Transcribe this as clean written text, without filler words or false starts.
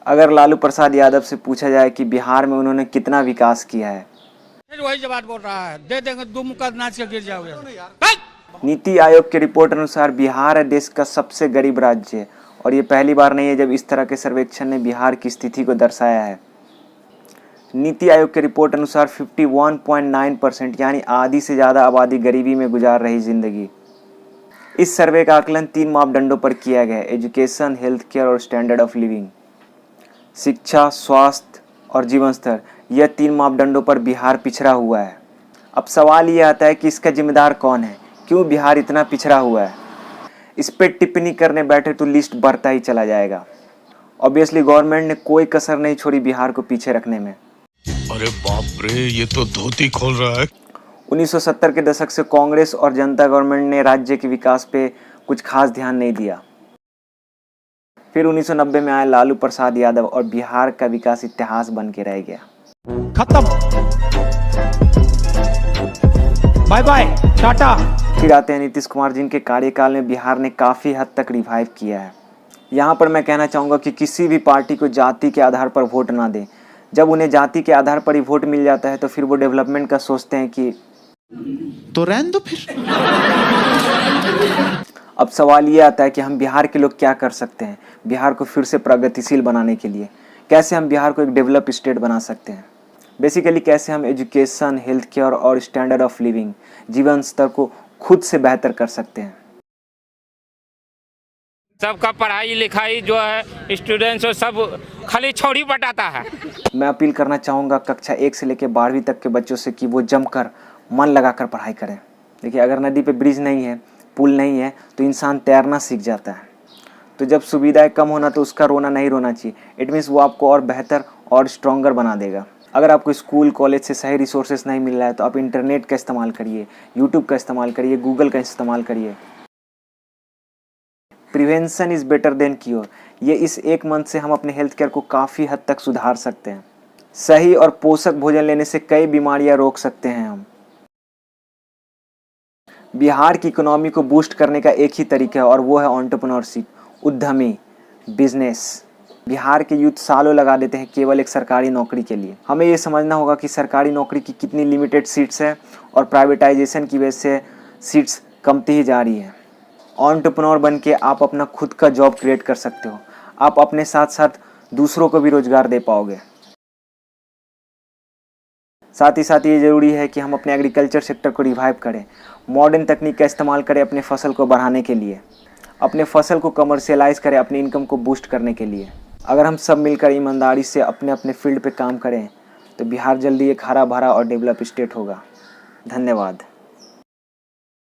अगर लालू प्रसाद यादव से पूछा जाए कि बिहार में उन्होंने कितना विकास किया है, वही बात बोल रहा है, दे देंगे दो मुक्का नाच के गिर जाओगे। नीति आयोग की रिपोर्ट अनुसार बिहार देश का सबसे गरीब राज्य है और ये पहली बार नहीं है जब इस तरह के सर्वेक्षण ने बिहार की स्थिति को दर्शाया है। नीति आयोग की रिपोर्ट अनुसार 51.9% यानी आधी से ज़्यादा आबादी गरीबी में गुजार रही जिंदगी। इस सर्वे का आकलन 3 मापदंडों पर किया गया है: एजुकेशन, हेल्थ केयर और स्टैंडर्ड ऑफ लिविंग। शिक्षा, स्वास्थ्य और जीवन स्तर, यह 3 मापदंडों पर बिहार पिछड़ा हुआ है। अब सवाल ये आता है कि इसका जिम्मेदार कौन है, क्यों बिहार इतना पिछड़ा हुआ है। इस पर टिप्पणी करने बैठे तो लिस्ट बढ़ता ही चला जाएगा। ऑब्वियसली गवर्नमेंट ने कोई कसर नहीं छोड़ी बिहार को पीछे रखने में। अरे बाप रे, ये तो धोती खोल रहा है। 1970 के दशक से कांग्रेस और जनता गवर्नमेंट ने राज्य के विकास पे कुछ खास ध्यान नहीं दिया। फिर 1990 में आए लालू प्रसाद यादव और बिहार का विकास इतिहास बन के रह गया। खत्म, बाय बाय, टाटा। फिर आते हैं नीतीश कुमार, जिनके कार्यकाल में बिहार ने काफ़ी हद तक रिवाइव किया है। यहाँ पर मैं कहना चाहूँगा कि किसी भी पार्टी को जाति के आधार पर वोट ना दें। जब उन्हें जाति के आधार पर ही वोट मिल जाता है तो फिर वो डेवलपमेंट का सोचते हैं कि तो रहने दो फिर। अब सवाल ये आता है कि हम बिहार के लोग क्या कर सकते हैं बिहार को फिर से प्रगतिशील बनाने के लिए। कैसे हम बिहार को एक डेवलप स्टेट बना सकते हैं। बेसिकली कैसे हम एजुकेशन, हेल्थ केयर और स्टैंडर्ड ऑफ लिविंग, जीवन स्तर को खुद से बेहतर कर सकते हैं। सबका पढ़ाई लिखाई जो है स्टूडेंट्स सब खाली छोड़ी बटाता है। मैं अपील करना चाहूँगा कक्षा 1 से लेकर 12वीं तक के बच्चों से कि वो जमकर मन लगाकर पढ़ाई करें। देखिए, अगर नदी पे ब्रिज नहीं है, पुल नहीं है तो इंसान तैरना सीख जाता है। तो जब सुविधाएं कम होना तो उसका रोना नहीं रोना चाहिए। इट मीन्स वो आपको और बेहतर और स्ट्रॉन्गर बना देगा। अगर आपको स्कूल कॉलेज से सही रिसोर्सेज नहीं मिल रहा है तो आप इंटरनेट का इस्तेमाल करिए, यूट्यूब का इस्तेमाल करिए, गूगल का इस्तेमाल करिए। Prevention is better than cure. ये इस 1 मंथ से हम अपने हेल्थ केयर को काफ़ी हद तक सुधार सकते हैं। सही और पोषक भोजन लेने से कई बीमारियां रोक सकते हैं हम। बिहार की इकोनॉमी को बूस्ट करने का एक ही तरीका है और वो है एंटरप्रेन्योरशिप, उद्यमी, बिजनेस। बिहार के यूथ सालों लगा देते हैं केवल एक सरकारी नौकरी के लिए। हमें ये समझना होगा कि सरकारी नौकरी की कितनी लिमिटेड सीट्स है और प्राइवेटाइजेशन की वजह से सीट्स कमती ही जा रही है। एंटरप्रेन्योर बन के आप अपना खुद का जॉब क्रिएट कर सकते हो। आप अपने साथ साथ दूसरों को भी रोजगार दे पाओगे। साथ ही साथ ये ज़रूरी है कि हम अपने एग्रीकल्चर सेक्टर को रिवाइव करें, मॉडर्न तकनीक का इस्तेमाल करें अपने फसल को बढ़ाने के लिए, अपने फसल को कमर्शियलाइज़ करें अपनी इनकम को बूस्ट करने के लिए। अगर हम सब मिलकर ईमानदारी से अपने अपने फील्ड पे काम करें तो बिहार जल्दी एक हरा भरा और डेवलप स्टेट होगा। धन्यवाद।